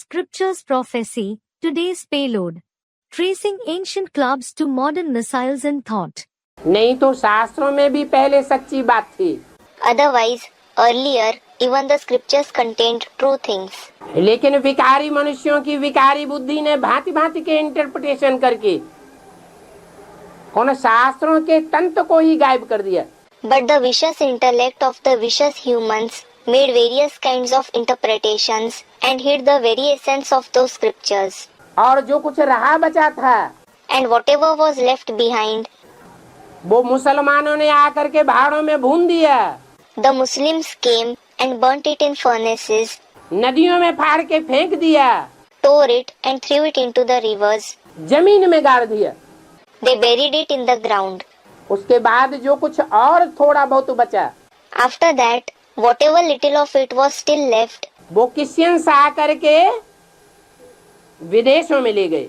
Scripture's prophecy, today's payload. Tracing ancient clubs to modern missiles and thought. नहीं तो शास्त्रों में भी पहले सच्ची बात थी। Otherwise, earlier, even the scriptures contained true things. लेकिन विकारी मनुष्यों की विकारी बुद्धि ने भांति भांति के इंटरप्रिटेशन करके उन शास्त्रों के तंत्र को ही गायब कर दिया। But the vicious intellect of the vicious humans made various kinds of interpretations and hid the very essence of those scriptures. और जो कुछ रहा बचा था, And whatever was left behind, वो मुसलमानों ने आकर के पहाड़ों में भून दिया, the Muslims came and burnt it in furnaces, नदियों में फाड़ के फेंक दिया, tore it and threw it into the rivers. जमीन में गाड़ दिया। They buried it in the ground. उसके बाद जो कुछ और थोड़ा बहुत बचा, After that, whatever little of it was still left, वो क्रिश्चियंस आकर के विदेशों में ले गए,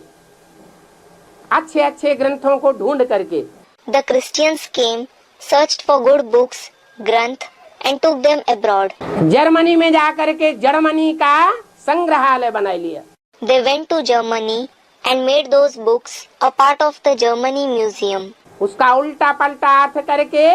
अच्छे अच्छे ग्रंथों को ढूंढ करके। the Christians came, searched for good books, Granth, and took them abroad. Germany में जाकर के जर्मनी का संग्रहालय बना लिया। They went to Germany and made those books a part of the Germany Museum. उसका उल्टा पलटा अर्थ करके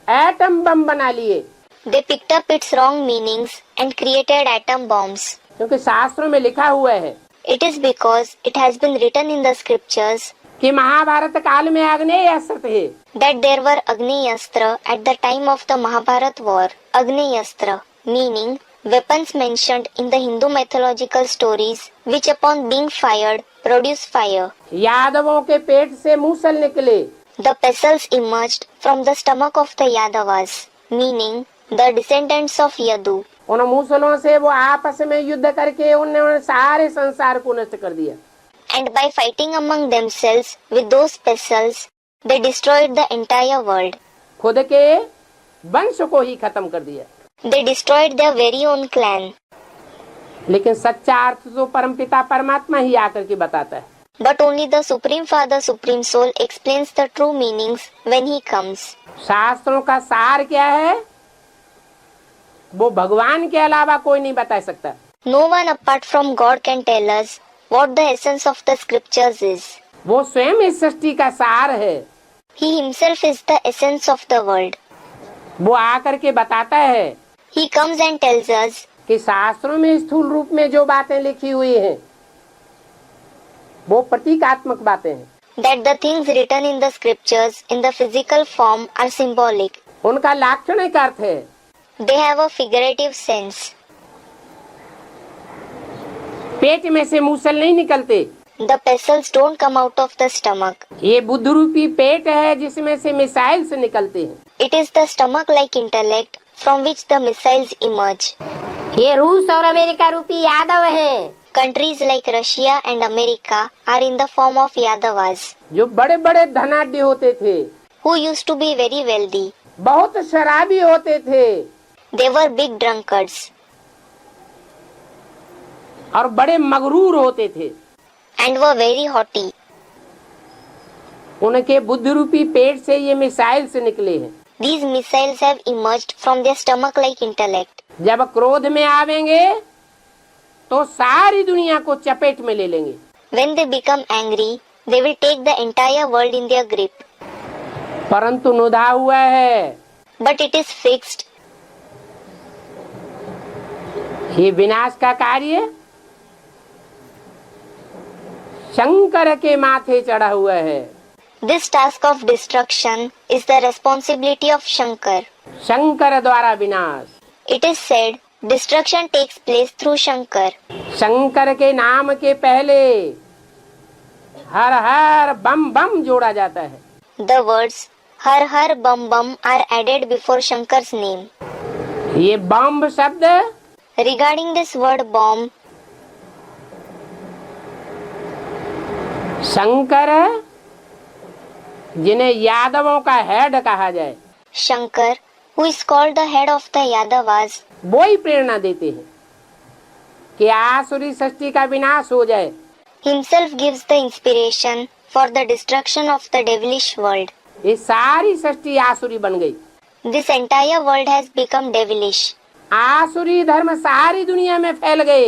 एटम बम बना लिए। They picked up its wrong meanings and created atom bombs. क्योंकि शास्त्रों में लिखा हुआ है It is because it has been written in the scriptures कि महाभारत काल में आग्नेय अस्त्र थे, that there were Agniyastra at the time of the Mahabharat war. Agniyastra, meaning weapons mentioned in the Hindu mythological stories which upon being fired produce fire. यादवों के पेट से मूसल निकले, The Pesals emerged from the stomach of the Yadavas, meaning the descendants of Yadu. उन मूसलों से वो आपस में युद्ध करके उन्होंने सारे संसार को नष्ट कर दिया। And by fighting among themselves with those Pesals, they destroyed the entire world. खुद के वंश को ही खत्म कर दिया। They destroyed their very own clan. लेकिन सच्चा अर्थ तो परमपिता परमात्मा ही आकर के बताता है। But only the Supreme Father, Supreme Soul explains the true meanings when He comes. शास्त्रों का सार क्या है, वो भगवान के अलावा कोई नहीं बता सकता। No one apart from God can tell us what the essence of the scriptures is. वो स्वयं इस सृष्टि का सार है। He Himself is the essence of the world. वो आकर के बताता है He comes and tells us कि शास्त्रों में स्थूल रूप में जो बातें लिखी हुई हैं, वो प्रतीकात्मक बातें हैं। that the things written in the scriptures in the physical form are symbolic. उनका लाक्षणिक अर्थ है। They have a figurative sense. पेट में से मूसल नहीं निकलते। The Pesals don't come out of the stomach. ये बुद्ध रूपी पेट है जिसमें से मिसाइल्स निकलते हैं। It is the stomach-like intellect from which the missiles emerge. ये रूस और अमेरिका रूपी यादव हैं, Countries like Russia and America are in the form of Yadavas, जो बड़े बड़े धनाढ्य होते थे, who used to be very wealthy. बहुत शराबी होते थे They were big drunkards और बड़े मगरूर होते थे। and were very haughty. उनके बुद्ध रूपी पेट से ये मिसाइल्स निकले हैं। These missiles have emerged from their stomach-like intellect. जब क्रोध में आवेंगे तो सारी दुनिया को चपेट में ले लेंगे। When they become angry, they will take the entire world in their grip. परंतु नुधा हुआ है, But it is fixed. ये विनाश का कार्य शंकर के माथे चढ़ा हुआ है। This task of destruction is the responsibility of Shankar. Shankar द्वारा विनाश। It is said destruction takes place through Shankar. Shankar के नाम के पहले हर हर बम बम जोड़ा जाता है। The words Har Har Bum Bum are added before Shankar's name. ये बम शब्द Regarding this word bomb, Shankar जिन्हें यादवों का हेड कहा जाए, Shankar, who is called the head of the Yadavas, वो ही प्रेरणा देते हैं कि आसुरी सृष्टि का विनाश हो जाए। himself gives the inspiration for the destruction of the devilish world. ये सारी सृष्टि आसुरी बन गई। This entire world has become devilish. आसुरी धर्म सारी दुनिया में फैल गए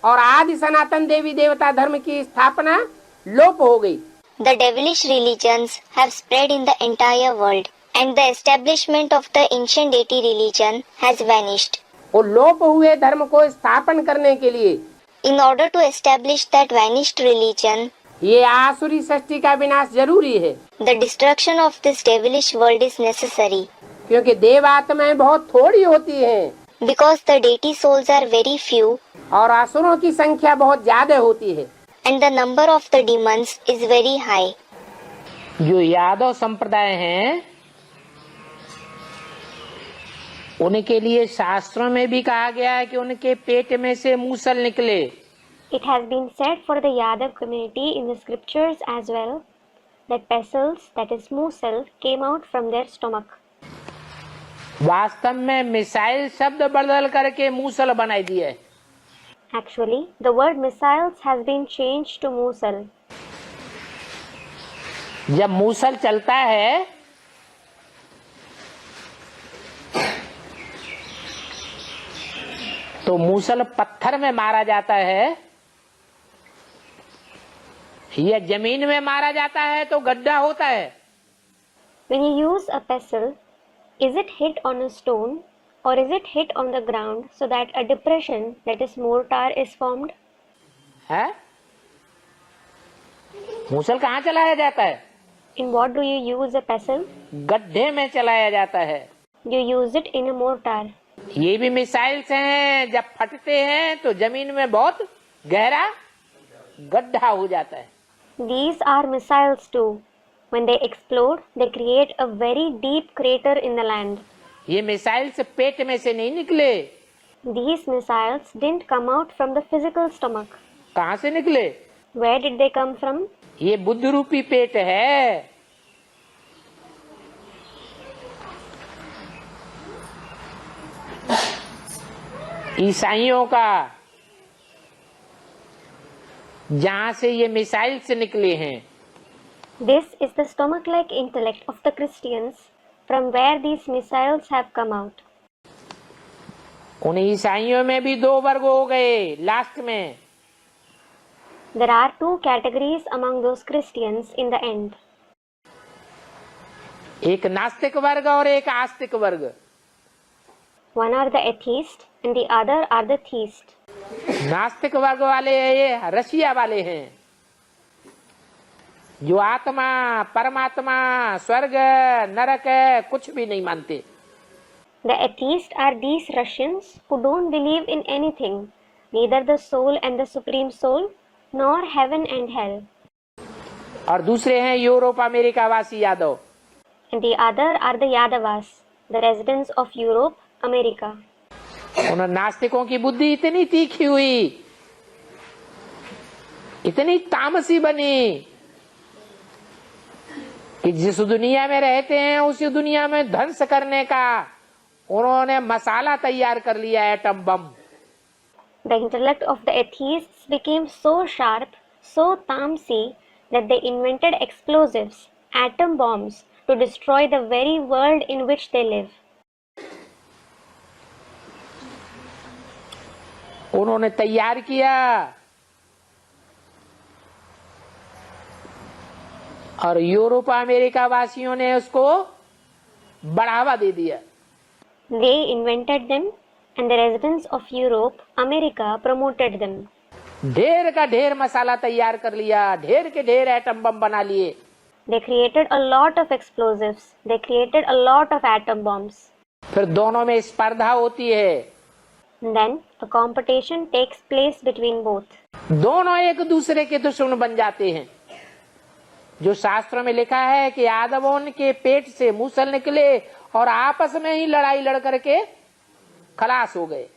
और आदि सनातन देवी देवता धर्म की स्थापना लोप हो गई। The devilish religions have spread in the entire world, and the establishment of the ancient deity religion has vanished. वो लोप हुए धर्म को स्थापन करने के लिए In order to establish that vanished religion, ये आसुरी सृष्टि का विनाश जरूरी है, the destruction of this devilish world is necessary, क्योंकि देव आत्माएं बहुत थोड़ी होती हैं because the deity souls are very few और असुरों की संख्या बहुत ज्यादा होती है। and the number of the demons is very high. जो यादव संप्रदाय हैं उनके लिए शास्त्रों में भी कहा गया है कि उनके पेट में से मूसल निकले। It has been said for the Yadav community in the scriptures as well that pestles, that is musal, came out from their stomach. वास्तव में मिसाइल शब्द बदल करके मूसल बनाई दिए। Actually, the word missiles has been changed to musal. जब मूसल चलता है तो मूसल पत्थर में मारा जाता है या जमीन में मारा जाता है तो गड्ढा होता है। When you use a pestle, is it hit on a stone or is it hit on the ground so that a depression, that is mortar, is formed? है? मूसल कहाँ चलाया जाता है? In what do you use a pestle? गड्ढे में चलाया जाता है। You use it in a mortar. ये भी मिसाइल्स हैं, जब फटते हैं तो जमीन में बहुत गहरा गड्ढा हो जाता है। These are missiles too. When they explode, they create a very deep crater in the land. ये मिसाइल्स पेट में से नहीं निकले। These missiles didn't come out from the physical stomach. कहाँ से निकले? Where did they come from? ये बुद्ध रूपी पेट है। ईसाइयों का, जहां से ये मिसाइल से निकले हैं। This is the stomach-like intellect of the Christians, from where these missiles have come out. उन ईसाइयों में भी दो वर्ग हो गए लास्ट में। There are two categories among those Christians in the end. एक नास्तिक वर्ग और एक आस्तिक वर्ग। One are the atheists and the other are the theists. नास्तिक वर्ग वाले ये रशिया वाले हैं, जो आत्मा, परमात्मा, स्वर्ग, नरक कुछ भी नहीं मानते। The atheists are these Russians who don't believe in anything, neither the soul and the supreme soul, nor heaven and hell. और दूसरे हैं यूरोप अमेरिका वासी Yadav. And the other are the Yadavas, the residents of Europe, America. उन नास्तिकों की बुद्धि इतनी तीखी हुई, इतनी तामसी बनी कि जिस दुनिया में रहते हैं उसी दुनिया में ध्वंस करने का उन्होंने मसाला तैयार कर लिया, atom bomb. The intellect of the atheists became so sharp, so tamsi, that they invented explosives, atom bombs, to destroy the very world in which they live. उन्होंने तैयार किया और यूरोप अमेरिका वासियों ने उसको बढ़ावा दे दिया। They invented them, and the residents of Europe, America, promoted them. ढेर का ढेर मसाला तैयार कर लिया, ढेर के ढेर एटम बम बना लिए। They created a lot of explosives. They created a lot of atom bombs. फिर दोनों में स्पर्धा होती है। Then a competition takes place between both. दोनों एक दूसरे के दुश्मन बन जाते हैं। जो शास्त्रों में लिखा है कि यादवों के पेट से मूसल निकले और आपस में ही लड़ाई लड़ करके खलास हो गए।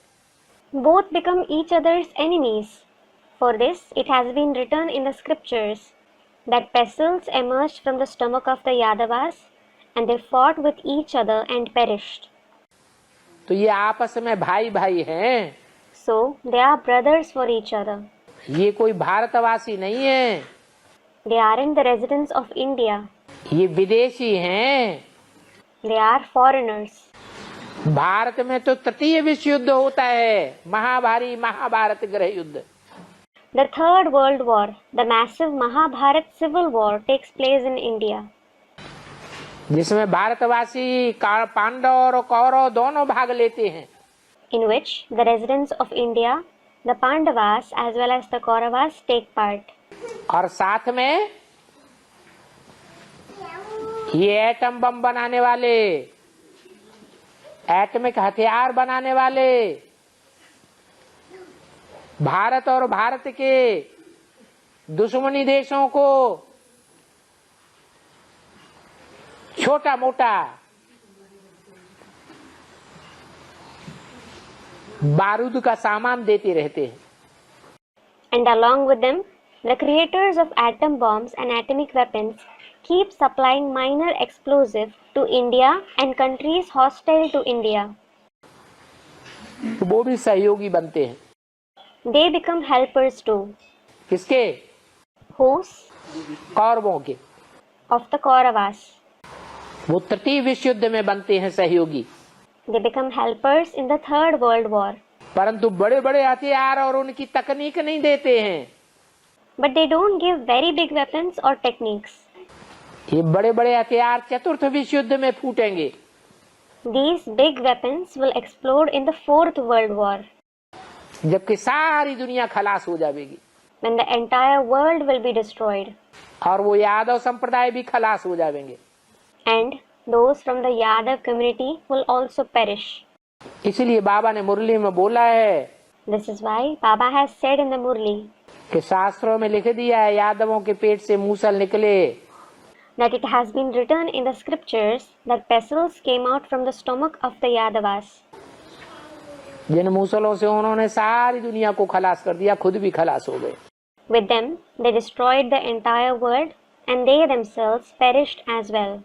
Both become each other's enemies. For this, it has been written in the scriptures that pestles emerged from the stomach of the Yadavas, and they fought with each other and perished. तो ये आपस में भाई भाई हैं। So they are brothers for each other. ये कोई भारतवासी नहीं है, They aren't the residents of India. ये विदेशी हैं। They are foreigners. भारत में तो तृतीय विश्व युद्ध होता है, महाभारी महाभारत गृह युद्ध। The Third World War, the massive Mahabharat civil war, takes place in India, जिसमें भारतवासी पांडव और कौरव दोनों भाग लेते हैं, in which the residents of India, the Pandavas as well as the Kauravas, take part. और साथ में ये एटम बम बनाने वाले, एटमिक हथियार बनाने वाले, भारत और भारत के दुश्मनी देशों को छोटा मोटा बारूद का सामान देते रहते हैं. And along with them, the creators of atom bombs and atomic weapons keep supplying minor explosives to India and countries hostile to India. तो वो भी सहयोगी बनते हैं. They become helpers too. किसके? Whose? कौरवों के. Of the Kauravas. वो तृतीय विश्व युद्ध में बनते हैं सहयोगी. They become helpers in the Third World War. परंतु बड़े बड़े हथियार और उनकी तकनीक नहीं देते हैं. But they don't give very big weapons or techniques. ये बड़े बड़े हथियार चतुर्थ विश्व युद्ध में फूटेंगे. These big weapons will explode in the Fourth World War, जबकि सारी दुनिया खलास हो जाएगी. when the entire world will be destroyed. और वो यादव संप्रदाय भी खलास हो जाएंगे. And those from the Yadav community will also perish. इसलिए बाबा ने मुरली में बोला है, This is why Baba has said in the Murli कि शास्त्रों में लिख दिया है, यादवों के पेट से मूसल निकले. that it has been written in the scriptures that pestles came out from the stomach of the Yadavas. जिन मूसलों से उन्होंने सारी दुनिया को खलास कर दिया, खुद भी खलास हो गए. With them, they destroyed the entire world and they themselves perished as well.